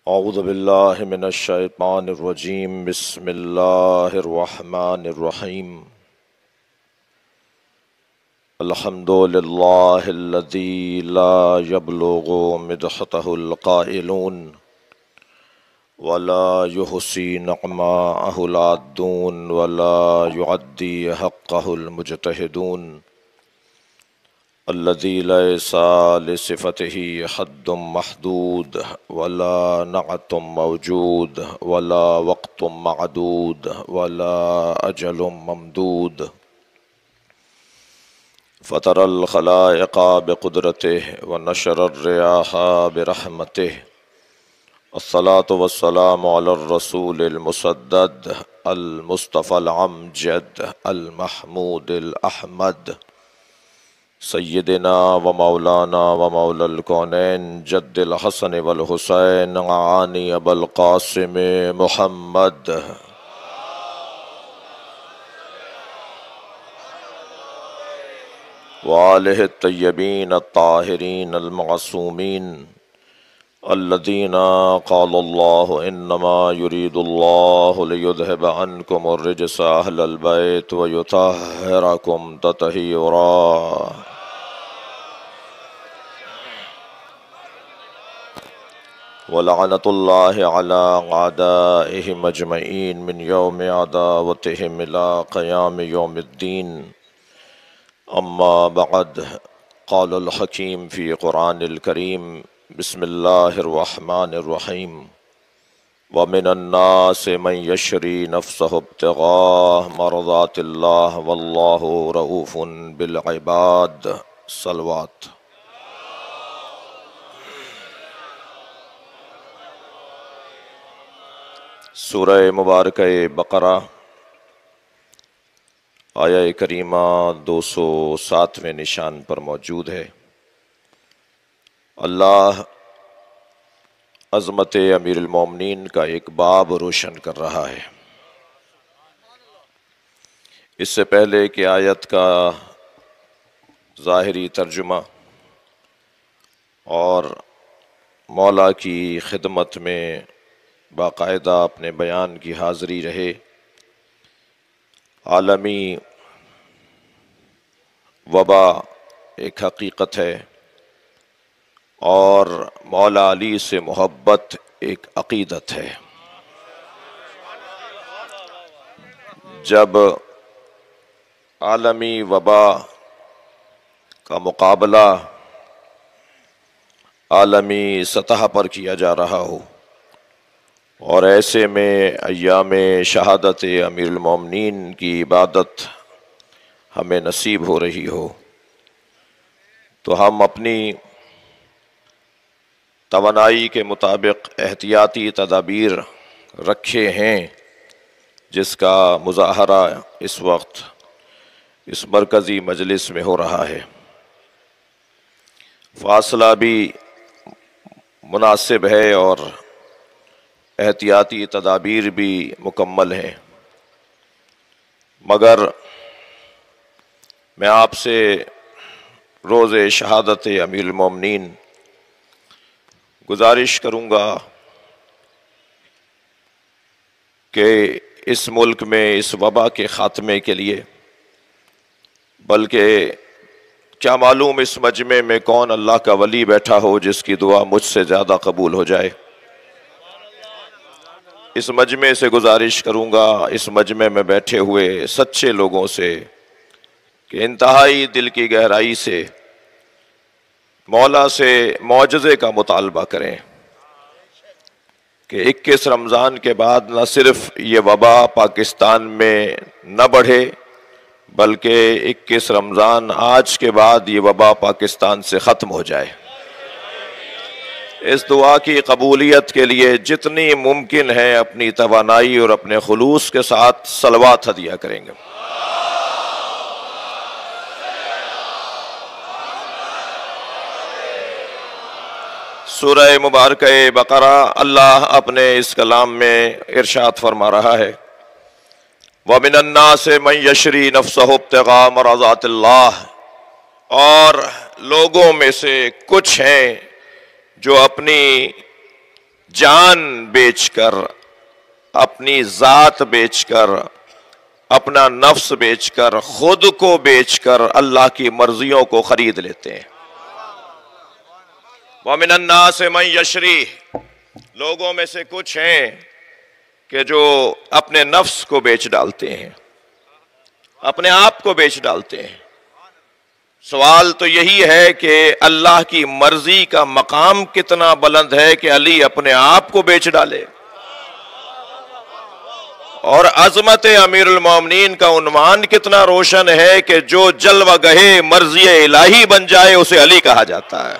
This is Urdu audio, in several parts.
اعوذ باللہ من الشیطان الرجیم بسم اللہ الرحمن الرحیم الحمد للہ الذی لا یبلغ مدحتہ القائلون ولا یحصی نعماءہ العادون ولا یعدی حقہ المجتہدون الذی لیس لصفتہ حد محدود ولا نعت موجود ولا وقت معدود ولا اجل ممدود فطر الخلائق بقدرتہ ونشر الریاح برحمتہ الصلاة والسلام علی الرسول المسدد المصطفى الامجد المحمود الاحمد سیدنا و مولانا و مولا الکونین جد الحسن والحسین عانی ابو القاسم محمد وآلہ الطیبین الطاہرین المعصومین الذین قال اللہ انما یرید اللہ لیذہب عنکم الرجس اہل البیت ویطہرکم تطہیرا وَلَعْنَةُ اللَّهِ عَلَىٰ أَعْدَائِهِمْ أَجْمَعِينَ مِنْ يَوْمِ عَدَاوَتِهِمْ إِلَىٰ قِيَامِ يَوْمِ الدِّينِ أَمَّا بَعْدُ قَالَ الْحَكِيمُ فِي قُرْآنِ الْكَرِيمِ بسم الله الرحمن الرحيم وَمِنَ النَّاسِ مَنْ يَشْرِي نَفْسَهُ ابْتِغَاءَ مَرْضَاتِ اللَّهِ وَاللَّهُ رَءُوفٌ بِالْعِبَادِ صلوات سورہ مبارکہ بقرہ آیہ کریمہ 207ویں نشان پر موجود ہے۔ اللہ عظمت امیر المومنین کا ایک باب روشن کر رہا ہے۔ اس سے پہلے کہ آیت کا ظاہری ترجمہ اور مولا کی خدمت میں باقاعدہ اپنے بیان کی حاضری رہے، عالمی وبا ایک حقیقت ہے اور مولا علی سے محبت ایک عقیدت ہے۔ جب عالمی وبا کا مقابلہ عالمی سطح پر کیا جا رہا ہو اور ایسے میں ایام شہادت امیر المومنین کی عبادت ہمیں نصیب ہو رہی ہو، تو ہم اپنی توانائی کے مطابق احتیاطی تدابیر رکھے ہیں، جس کا مظاہرہ اس وقت اس مرکزی مجلس میں ہو رہا ہے۔ فاصلہ بھی مناسب ہے اور احتیاطی تدابیر بھی مکمل ہیں، مگر میں آپ سے روز شہادت امیر المومنین گزارش کروں گا کہ اس ملک میں اس وبا کے خاتمے کے لیے، بلکہ کیا معلوم اس مجمع میں کون اللہ کا ولی بیٹھا ہو جس کی دعا مجھ سے زیادہ قبول ہو جائے، اس مجمع سے گزارش کروں گا، اس مجمع میں بیٹھے ہوئے سچے لوگوں سے، کہ انتہائی دل کی گہرائی سے مولا سے معجزے کا مطالبہ کریں کہ 21 رمضان کے بعد نہ صرف یہ وبا پاکستان میں نہ بڑھے، بلکہ 21 رمضان آج کے بعد یہ وبا پاکستان سے ختم ہو جائے۔ اس دعا کی قبولیت کے لیے جتنی ممکن ہے اپنی توانائی اور اپنے خلوص کے ساتھ صلوات ہدیہ کریں گے۔ سورہ مبارکہ بقرہ اللہ اپنے اس کلام میں ارشاد فرما رہا ہے، وَمِنَ النَّاسِ مَن يَشْرِي نَفْسَهُ ابْتِغَاءَ مَرْضَاتِ اللَّهِ، اور لوگوں میں سے کچھ ہیں جو اپنی جان بیچ کر، اپنی ذات بیچ کر، اپنا نفس بیچ کر، خود کو بیچ کر اللہ کی مرضیوں کو خرید لیتے ہیں۔ وَمِنَ النَّاسِ مَن يَشْرِي، لوگوں میں سے کچھ ہیں کہ جو اپنے نفس کو بیچ ڈالتے ہیں، اپنے آپ کو بیچ ڈالتے ہیں۔ سوال تو یہی ہے کہ اللہ کی مرضی کا مقام کتنا بلند ہے کہ علی اپنے آپ کو بیچ ڈالے، اور عظمت امیر المومنین کا عنوان کتنا روشن ہے کہ جو جلوہ گہے مرضی الہی بن جائے اسے علی کہا جاتا ہے۔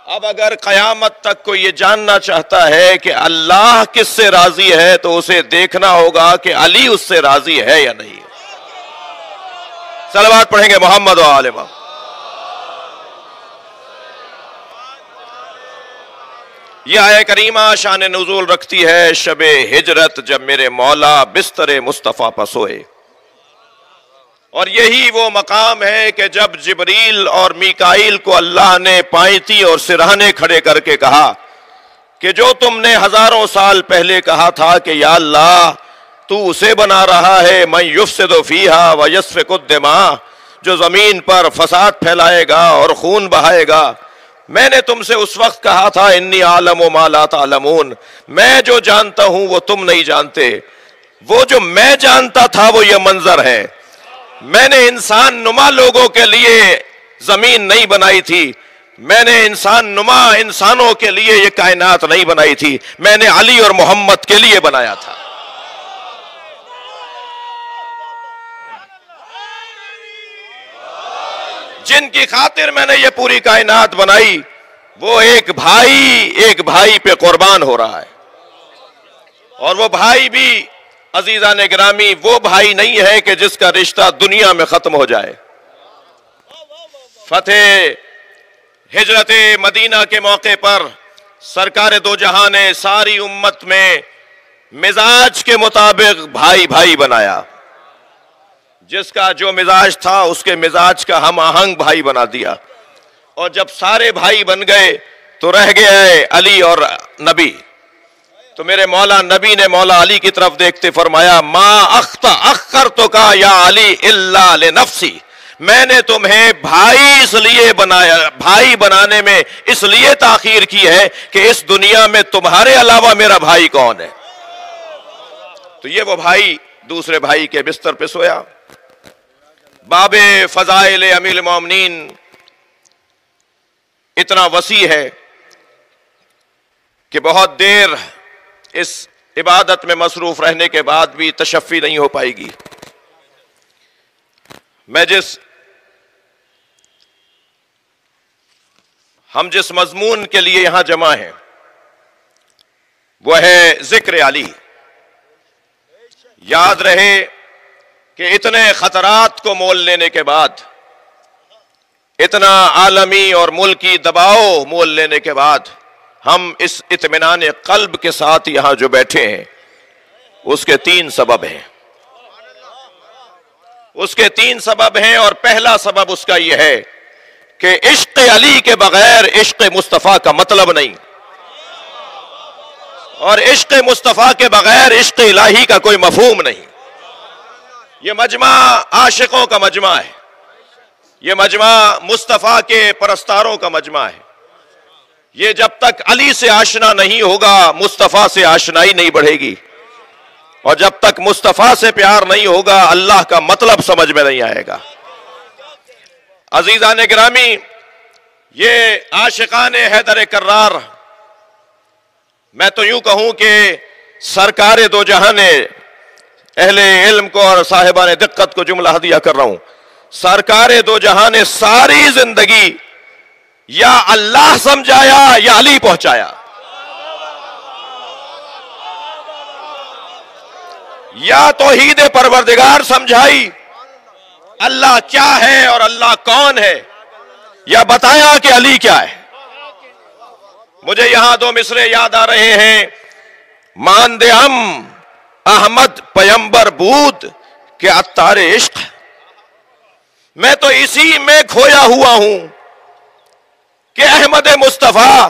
اب اگر قیامت تک کوئی یہ جاننا چاہتا ہے کہ اللہ کس سے راضی ہے تو اسے دیکھنا ہوگا کہ علی اس سے راضی ہے یا نہیں۔ صلوات پڑھیں گے محمد و آل محمد۔ یہ آیہ کریمہ شان نزول رکھتی ہے شب ہجرت، جب میرے مولا بستر مصطفیٰ پر سوئے، اور یہی وہ مقام ہے کہ جب جبریل اور میکائیل کو اللہ نے پائنتی اور سرہانے کھڑے کر کے کہا کہ جو تم نے ہزاروں سال پہلے کہا تھا کہ یا اللہ تو اسے بنا رہا ہے من یفسد فیہا ویسفک الدماء، جو زمین پر فساد پھیلائے گا اور خون بہائے گا، میں نے تم سے اس وقت کہا تھا انی اعلم ما لا تعلمون، میں جو جانتا ہوں وہ تم نہیں جانتے۔ وہ جو میں جانتا تھا وہ یہ منظر ہے، میں نے انسان نما لوگوں کے لیے زمین نہیں بنائی تھی، میں نے انسان نما انسانوں کے لیے یہ کائنات نہیں بنائی تھی، میں نے علی اور محمد کے لیے بنایا تھا۔ جن کی خاطر میں نے یہ پوری کائنات بنائی، وہ ایک بھائی پہ قربان ہو رہا ہے، اور وہ بھائی بھی عزیزان گرامی وہ بھائی نہیں ہے کہ جس کا رشتہ دنیا میں ختم ہو جائے۔ فتح ہجرت مدینہ کے موقع پر سرکار دو جہاں نے ساری امت میں مزاج کے مطابق بھائی بھائی بنایا، جس کا جو مزاج تھا اس کے مزاج کا ہم آہنگ بھائی بنا دیا، اور جب سارے بھائی بن گئے تو رہ گئے علی اور نبی۔ تو میرے مولا نبی نے مولا علی کی طرف دیکھتے فرمایا ما اخرتک یا علی الا لنفسی، میں نے تمہیں بھائی اس لیے بنایا، بھائی بنانے میں اس لیے تاخیر کی ہے کہ اس دنیا میں تمہارے علاوہ میرا بھائی کون ہے۔ تو یہ وہ بھائی دوسرے بھائی کے بستر پہ سویا۔ باب فضائل امیر المومنین اتنا وسیع ہے کہ بہت دیر اس عبادت میں مصروف رہنے کے بعد بھی تشفی نہیں ہو پائے گی۔ ہم جس مضمون کے لیے یہاں جمع ہیں وہ ہے ذکر علی۔ یاد رہے کہ اتنے خطرات کو مول لینے کے بعد، اتنا عالمی اور ملکی دباؤ مول لینے کے بعد، ہم اس اطمینان قلب کے ساتھ یہاں جو بیٹھے ہیں، اس کے تین سبب ہیں۔ اس کے تین سبب ہیں، اور پہلا سبب اس کا یہ ہے کہ عشق علی کے بغیر عشق مصطفیٰ کا مطلب نہیں، اور عشق مصطفیٰ کے بغیر عشق الہی کا کوئی مفہوم نہیں۔ یہ مجمع عاشقوں کا مجمع ہے، یہ مجمع مصطفیٰ کے پرستاروں کا مجمع ہے۔ یہ جب تک علی سے آشنا نہیں ہوگا مصطفیٰ سے آشنائی نہیں بڑھے گی، اور جب تک مصطفیٰ سے پیار نہیں ہوگا اللہ کا مطلب سمجھ میں نہیں آئے گا۔ عزیزان گرامی، یہ عاشقان حیدر کرار، میں تو یوں کہوں کہ سرکار دو جہاں نے اہل علم کو اور صاحبان دقت کو جملہ ہدیہ کر رہا ہوں، سرکار دو جہاں نے ساری زندگی یا اللہ سمجھایا یا علی پہنچایا، یا توحید پروردگار سمجھائی اللہ کیا ہے اور اللہ کون ہے، یا بتایا کہ علی کیا ہے۔ مجھے یہاں دو مصرے یاد آ رہے ہیں، مان دے ہم احمد پیمبر بود کہ عطار عشق، میں تو اسی میں کھویا ہوا ہوں کہ احمد مصطفیٰ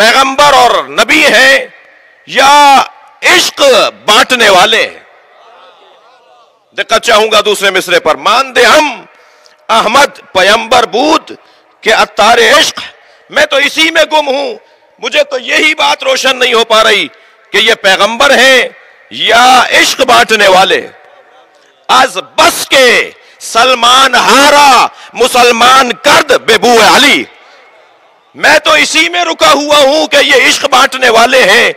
پیغمبر اور نبی ہیں یا عشق بانٹنے والے ہیں؟ دقت چاہوں گا دوسرے مصرے پر. مان دے ہم احمد پیمبر بود کہ اتار عشق، میں تو اسی میں گم ہوں. مجھے تو یہی بات روشن نہیں ہو پا رہی کہ یہ پیغمبر ہیں یا عشق بانٹنے والے. از بس کے سلمان ہارا مسلمان کرد بے بو علی. میں تو اسی میں رکا ہوا ہوں کہ یہ عشق بانٹنے والے ہیں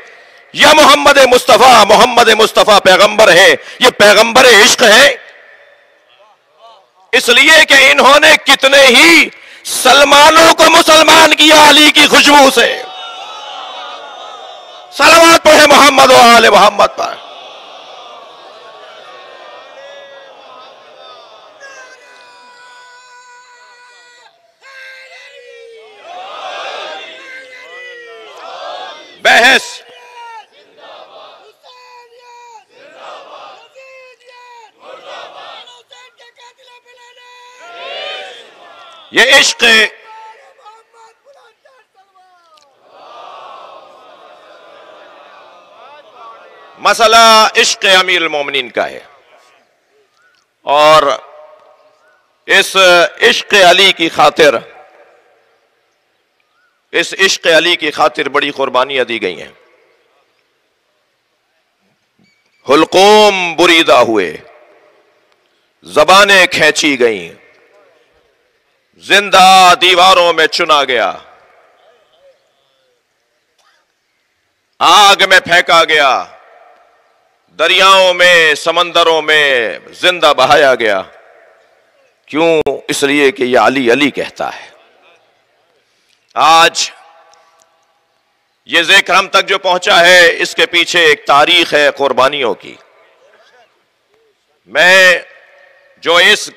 یا محمد مصطفیٰ پیغمبر ہیں. یہ پیغمبر عشق ہیں، اس لیے کہ انہوں نے کتنے ہی سلمانوں کو مسلمان کیا علی کی خوشبو سے. صلوات پڑھے محمد و آل محمد پر. بحث یہ عشق مسئلہ عشق امیر المومنین کا ہے، اور اس عشق علی کی خاطر بڑی قربانیاں دی گئی ہیں. حلقوم بریدہ ہوئے، زبانیں کھینچی گئیں، زندہ دیواروں میں چنا گیا، آگ میں پھینکا گیا، دریاؤں میں سمندروں میں زندہ بہایا گیا. کیوں؟ اس لیے کہ یہ علی علی کہتا ہے. آج یہ ذکر ہم تک جو پہنچا ہے اس کے پیچھے ایک تاریخ ہے قربانیوں کی. میں جو اس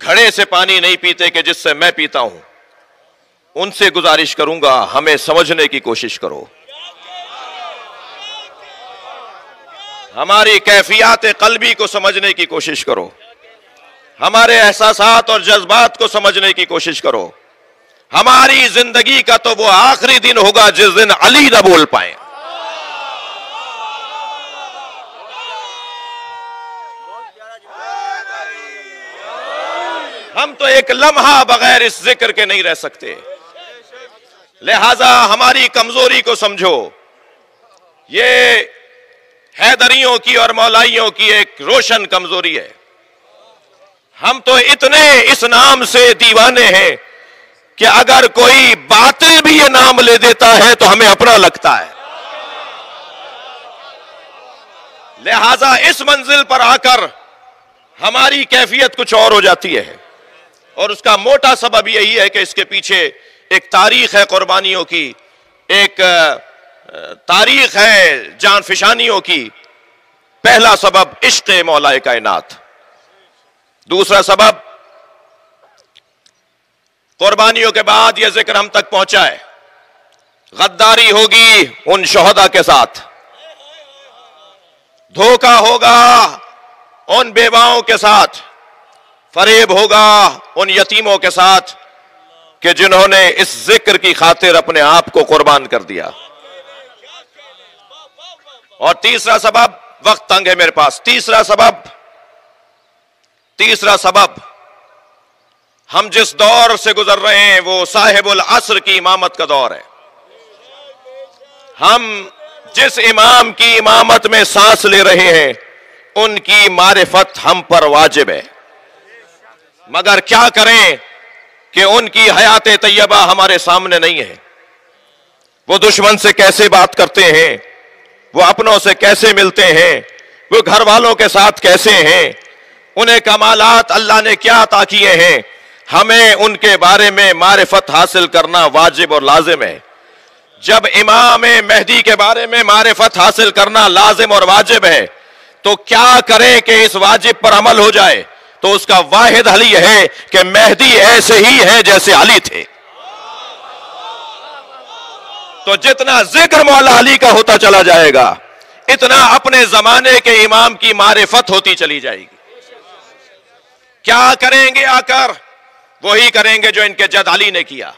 گھڑے سے پانی نہیں پیتے کہ جس سے میں پیتا ہوں، ان سے گزارش کروں گا ہمیں سمجھنے کی کوشش کرو، ہماری کیفیات قلبی کو سمجھنے کی کوشش کرو، ہمارے احساسات اور جذبات کو سمجھنے کی کوشش کرو. ہماری زندگی کا تو وہ آخری دن ہوگا جس دن علی نہ بول پائیں. ہم تو ایک لمحہ بغیر اس ذکر کے نہیں رہ سکتے. لہذا ہماری کمزوری کو سمجھو. یہ حیدریوں کی اور مولائیوں کی ایک روشن کمزوری ہے. ہم تو اتنے اس نام سے دیوانے ہیں کہ اگر کوئی باطل بھی یہ نام لے دیتا ہے تو ہمیں اپنا لگتا ہے. لہذا اس منزل پر آ کر ہماری کیفیت کچھ اور ہو جاتی ہے، اور اس کا موٹا سبب یہی ہے کہ اس کے پیچھے ایک تاریخ ہے قربانیوں کی، ایک تاریخ ہے جان فشانیوں کی. پہلا سبب عشق مولا کائنات. دوسرا سبب قربانیوں کے بعد یہ ذکر ہم تک پہنچا ہے، غداری ہوگی ان شہداء کے ساتھ، دھوکہ ہوگا ان بیواؤں کے ساتھ، فریب ہوگا ان یتیموں کے ساتھ کہ جنہوں نے اس ذکر کی خاطر اپنے آپ کو قربان کر دیا. اور تیسرا سبب، وقت تنگ ہے میرے پاس، تیسرا سبب ہم جس دور سے گزر رہے ہیں وہ صاحب العصر کی امامت کا دور ہے. ہم جس امام کی امامت میں سانس لے رہے ہیں ان کی معرفت ہم پر واجب ہے، مگر کیا کریں کہ ان کی حیات طیبہ ہمارے سامنے نہیں ہے. وہ دشمن سے کیسے بات کرتے ہیں، وہ اپنوں سے کیسے ملتے ہیں، وہ گھر والوں کے ساتھ کیسے ہیں، انہیں کمالات اللہ نے کیا عطا کیے ہیں، ہمیں ان کے بارے میں معرفت حاصل کرنا واجب اور لازم ہے. جب امام مہدی کے بارے میں معرفت حاصل کرنا لازم اور واجب ہے تو کیا کریں کہ اس واجب پر عمل ہو جائے؟ تو اس کا واحد حل یہ ہے کہ مہدی ایسے ہی ہیں جیسے علی تھے. تو جتنا ذکر مولا علی کا ہوتا چلا جائے گا اتنا اپنے زمانے کے امام کی معرفت ہوتی چلی جائے گی. کیا کریں گے آ کر؟ وہی کریں گے جو ان کے جد علی نے کیا.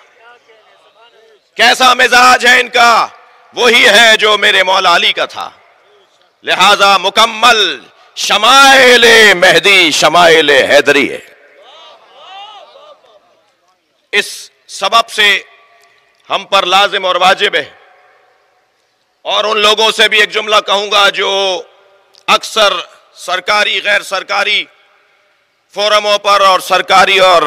کیسا مزاج ہے ان کا؟ وہی ہے جو میرے مولا علی کا تھا. لہذا مکمل شمائل مہدی شمائل حیدری ہے. اس سبب سے ہم پر لازم اور واجب ہے. اور ان لوگوں سے بھی ایک جملہ کہوں گا جو اکثر سرکاری غیر سرکاری فورموں پر اور سرکاری اور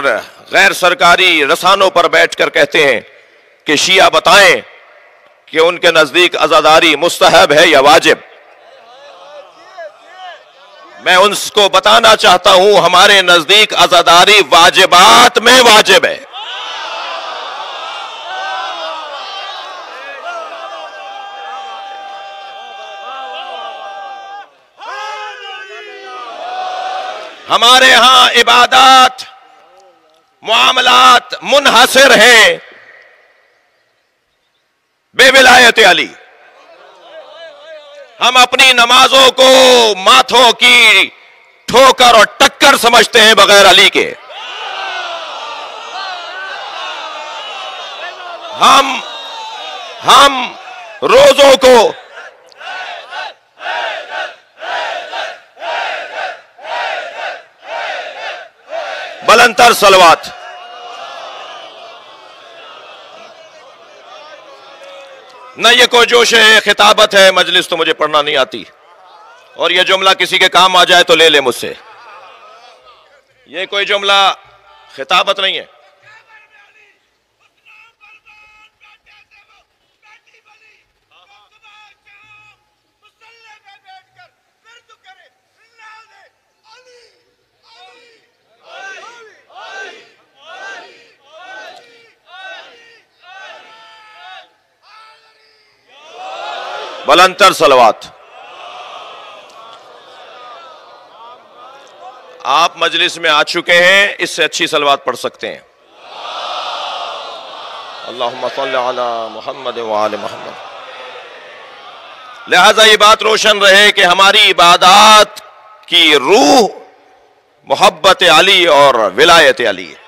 غیر سرکاری رسانوں پر بیٹھ کر کہتے ہیں کہ شیعہ بتائیں کہ ان کے نزدیک عزاداری مستحب ہے یا واجب. میں ان کو بتانا چاہتا ہوں ہمارے نزدیک عزاداری واجبات میں واجب ہے. ہمارے ہاں عبادات معاملات منحصر ہیں بے ولایت علی. ہم اپنی نمازوں کو ماتھوں کی ٹھوکر اور ٹکر سمجھتے ہیں بغیر علی کے. ہم روزوں کو بلندتر صلوات. نہ یہ کوئی جوش ہے خطابت ہے مجلس تو مجھے پڑھنا نہیں آتی اور یہ جملہ کسی کے کام آ جائے تو لے لے مجھ سے. یہ کوئی جملہ خطابت نہیں ہے. بلندتر صلوات. آپ مجلس میں آ چکے ہیں, اس سے اچھی صلوات پڑھ سکتے ہیں. اللہم صلی علی محمد وآل محمد. لہذا یہ بات روشن رہے کہ ہماری عبادات کی روح محبت علی اور ولایت علی ہے.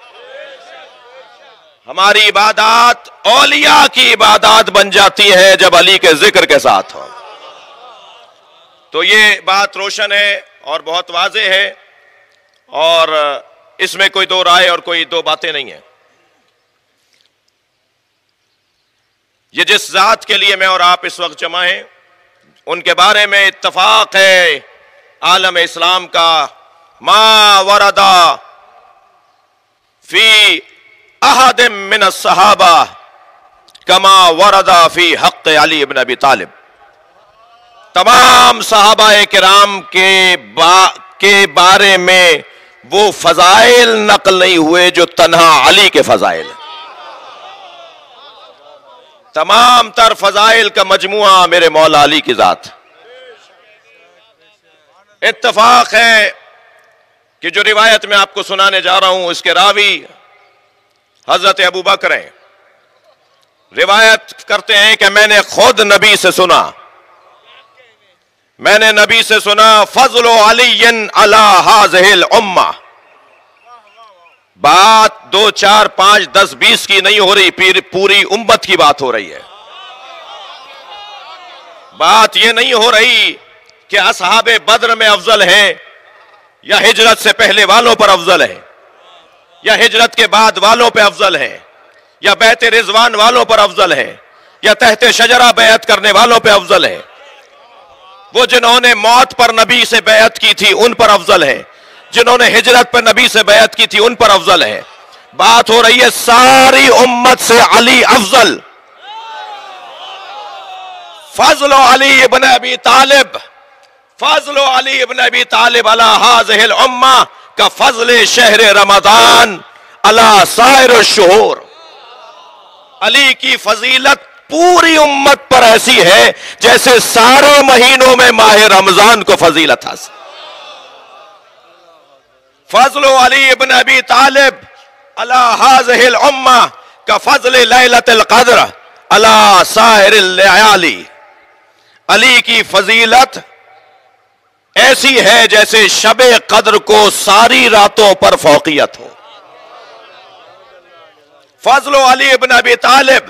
ہماری عبادات اولیاء کی عبادات بن جاتی ہے جب علی کے ذکر کے ساتھ ہو. تو یہ بات روشن ہے اور بہت واضح ہے اور اس میں کوئی دو رائے اور کوئی دو باتیں نہیں ہیں. یہ جس ذات کے لیے میں اور آپ اس وقت جمع ہیں ان کے بارے میں اتفاق ہے عالم اسلام کا. ما وردا فی احد من الصحابہ کما وردا فی حق علی ابن ابی طالب. تمام صحابہ کرام کے بارے میں وہ فضائل نقل نہیں ہوئے جو تنہا علی کے فضائل. تمام تر فضائل کا مجموعہ میرے مولا علی کی ذات. اتفاق ہے کہ جو روایت میں آپ کو سنانے جا رہا ہوں اس کے راوی حضرت ابو بکر ہیں. روایت کرتے ہیں کہ میں نے خود نبی سے سنا, میں نے نبی سے سنا فضل علی علی ہذہ الامہ. بات 2 4 5 10 20 کی نہیں ہو رہی, پوری امت کی بات ہو رہی ہے. بات یہ نہیں ہو رہی کہ اصحاب بدر میں افضل ہیں یا ہجرت سے پہلے والوں پر افضل ہے یا ہجرت کے بعد والوں پہ افضل ہے یا بیعت رضوان والوں پر افضل ہے یا تحت شجرہ بیعت کرنے والوں پہ افضل ہے. وہ جنہوں نے موت پر نبی سے بیعت کی تھی ان پر افضل ہے, جنہوں نے ہجرت پر نبی سے بیعت کی تھی ان پر افضل ہے. بات ہو رہی ہے ساری امت سے علی افضل. فضل علی ابن ابی طالب, فضل علی ابن ابی طالب علی ہذہ الامہ کا فضل شہر رمضان علی سائر الشہور. علی کی فضیلت پوری امت پر ایسی ہے جیسے سارے مہینوں میں ماہ رمضان کو فضیلت حاصل. فضل علی ابن ابی طالب علی ہذہ الامہ کا فضل لیلۃ القدر علی سائر اللیالی. علی کی فضیلت ایسی ہے جیسے شب قدر کو ساری راتوں پر فوقیت ہو. فضل علی ابن ابی طالب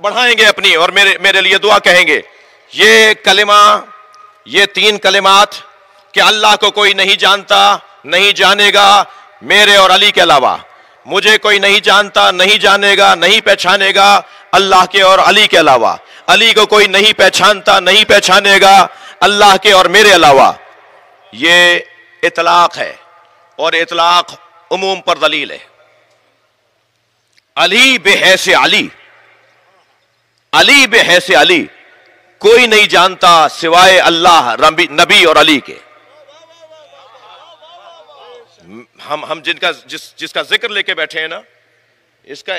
بڑھائیں گے اپنی اور میرے لیے دعا کہیں گے. یہ کلمہ، یہ 3 کلمات کہ اللہ کو کوئی نہیں جانتا، نہیں جانے گا میرے اور علی کے علاوہ، مجھے کوئی نہیں جانتا، نہیں جانے گا، نہیں پہچانے گا اللہ کے اور علی کے علاوہ، علی کو کوئی نہیں پہچانتا، نہیں پہچانے گا اللہ کے اور میرے علاوہ. یہ اطلاق ہے، اور اطلاق عموم پر دلیل ہے. علی بحیث علی، علی بحیث علی کوئی نہیں جانتا سوائے اللہ، نبی اور علی کے. ہم جس کا ذکر لے کے بیٹھے ہیں نا،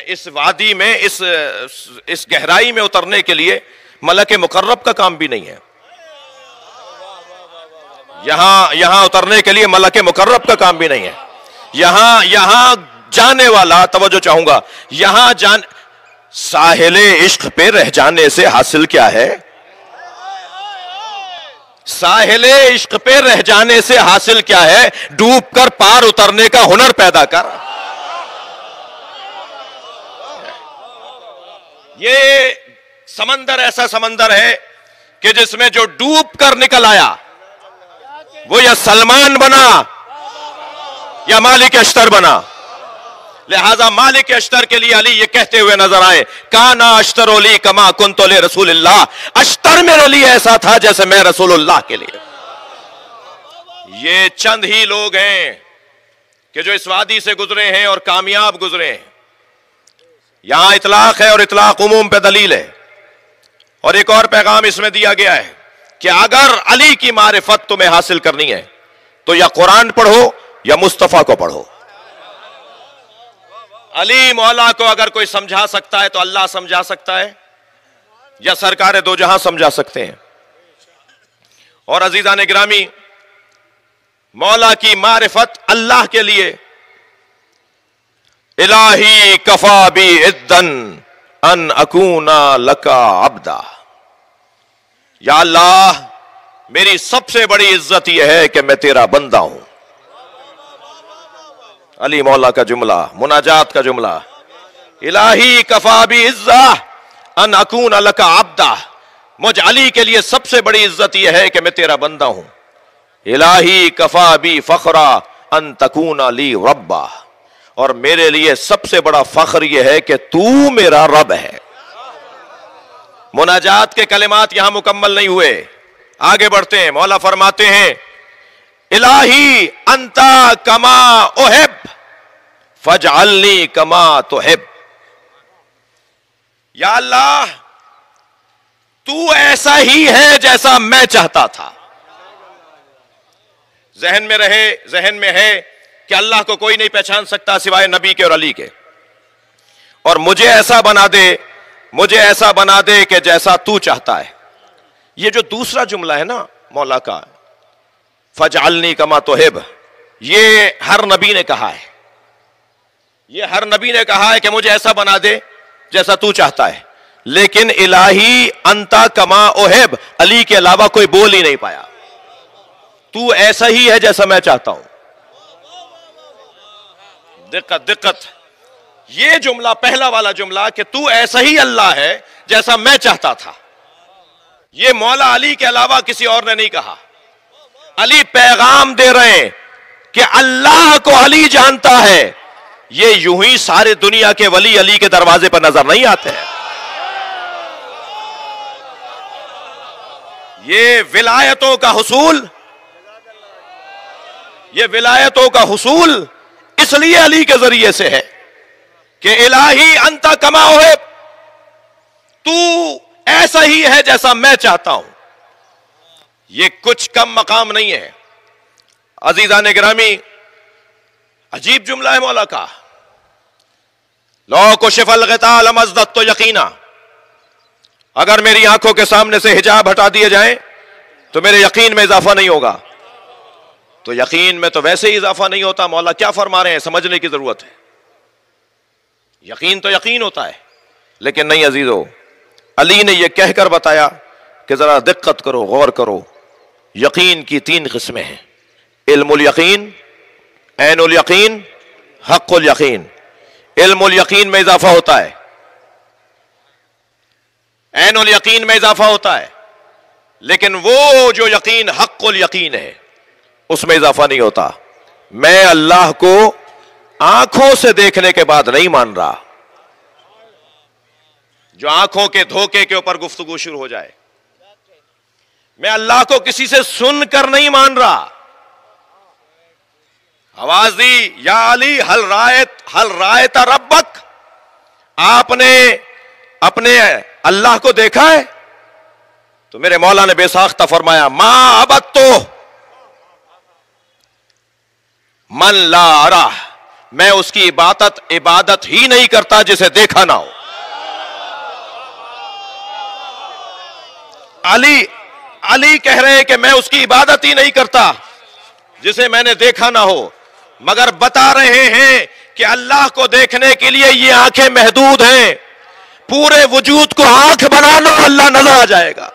اس وادی میں، اس گہرائی میں اترنے کے لیے ملک مقرب کا کام بھی نہیں ہے. یہاں اترنے کے لیے ملک مقرب کا کام بھی نہیں ہے. یہاں جانے والا، توجہ چاہوں گا، یہاں ساحل عشق پہ رہ جانے سے حاصل کیا ہے؟ ساحل عشق پہ رہ جانے سے حاصل کیا ہے؟ ڈوب کر پار اترنے کا ہنر پیدا کر. یہ سمندر ایسا سمندر ہے کہ جس میں جو ڈوب کر نکل آیا وہ یا سلمان بنا یا مالک اشتر بنا. لہذا مالک اشتر کے لیے علی یہ کہتے ہوئے نظر آئے، کانا اشتر لی کما کنت لرسول اللہ، اشتر میرے لیے ایسا تھا جیسے میں رسول اللہ کے لیے. یہ چند ہی لوگ ہیں کہ جو اس وادی سے گزرے ہیں اور کامیاب گزرے ہیں. یہاں اطلاق ہے اور اطلاق عموم پہ دلیل ہے. اور ایک اور پیغام اس میں دیا گیا ہے کہ اگر علی کی معرفت تمہیں حاصل کرنی ہے تو یا قرآن پڑھو یا مصطفیٰ کو پڑھو. علی مولا کو اگر کوئی سمجھا سکتا ہے تو اللہ سمجھا سکتا ہے، یا سرکار دو جہاں سمجھا سکتے ہیں. اور عزیزان گرامی، مولا کی معرفت اللہ کے لیے، الہی کفا بی عدن ان اکونا لکا عبدا، یا اللہ میری سب سے بڑی عزت یہ ہے کہ میں تیرا بندہ ہوں. علی مولا کا جملہ، مناجات کا جملہ، الہی کفا بی عزہ ان اکون لک عبدہ، مجھ علی کے لیے سب سے بڑی عزت یہ ہے کہ میں تیرا بندہ ہوں. الہی کفا بی فخرا ان تکون لی ربا، اور میرے لیے سب سے بڑا فخر یہ ہے کہ تو میرا رب ہے. مناجات کے کلمات یہاں مکمل نہیں ہوئے، آگے بڑھتے ہیں. مولا فرماتے ہیں، الہی انتا کما احب فاجعلنی کما تحب، یا اللہ تو ایسا ہی ہے جیسا میں چاہتا تھا. ذہن میں ہے کہ اللہ کو کوئی نہیں پہچان سکتا سوائے نبی کے اور علی کے، اور مجھے ایسا بنا دے کہ جیسا تو چاہتا ہے. یہ جو دوسرا جملہ ہے نا مولا کا، فَجْعَلْنِي كَمَا تُحِبُّ، یہ ہر نبی نے کہا ہے. یہ ہر نبی نے کہا ہے کہ مجھے ایسا بنا دے جیسا تو چاہتا ہے. لیکن الہی انتا کما احب، علی کے علاوہ کوئی بول ہی نہیں پایا. تو ایسا ہی ہے جیسا میں چاہتا ہوں. دقت یہ جملہ، پہلا والا جملہ کہ تو ایسا ہی اللہ ہے جیسا میں چاہتا تھا، یہ مولا علی کے علاوہ کسی اور نے نہیں کہا. علی پیغام دے رہے ہیں کہ اللہ کو علی جانتا ہے. یہ یوں ہی سارے دنیا کے ولی علی کے دروازے پر نظر نہیں آتے ہیں. یہ ولایتوں کا حصول اس لیے علی کے ذریعے سے ہے کہ الہی انتا کما احب، تو ایسا ہی ہے جیسا میں چاہتا ہوں. یہ کچھ کم مقام نہیں ہے. عزیزان گرامی، عجیب جملہ ہے مولا کا. لو کشف الغطاء لمزددت یقینا، اگر میری آنکھوں کے سامنے سے حجاب ہٹا دیے جائیں تو میرے یقین میں اضافہ نہیں ہوگا. تو یقین میں تو ویسے ہی اضافہ نہیں ہوتا. مولا کیا فرما رہے ہیں، سمجھنے کی ضرورت ہے. یقین تو یقین ہوتا ہے، لیکن نہیں عزیزو، علی نے یہ کہہ کر بتایا کہ ذرا دقت کرو، غور کرو. یقین کی 3 قسمیں ہیں: علم الیقین، عین الیقین، حق الیقین. علم الیقین میں اضافہ ہوتا ہے. عین الیقین میں اضافہ ہوتا ہے، لیکن وہ جو یقین حق الیقین ہے اس میں اضافہ نہیں ہوتا. میں اللہ کو آنکھوں سے دیکھنے کے بعد نہیں مان رہا. جو آنکھوں کے دھوکے کے اوپر گفتگو شروع ہو جائے. میں اللہ کو کسی سے سن کر نہیں مان رہا. آواز دی یا علی حل رایت ربک، آپ نے اپنے اللہ کو دیکھا ہے؟ تو میرے مولا نے بے ساختہ فرمایا ما عبدتو من لا ارہ، میں اس کی عبادت ہی نہیں کرتا جسے دیکھا نہ ہو. علی کہہ رہے ہیں کہ میں اس کی عبادت ہی نہیں کرتا جسے میں نے دیکھا نہ ہو، مگر بتا رہے ہیں کہ اللہ کو دیکھنے کے لیے یہ آنکھیں محدود ہیں. پورے وجود کو آنکھ بنا لو اللہ نظر آ جائے گا.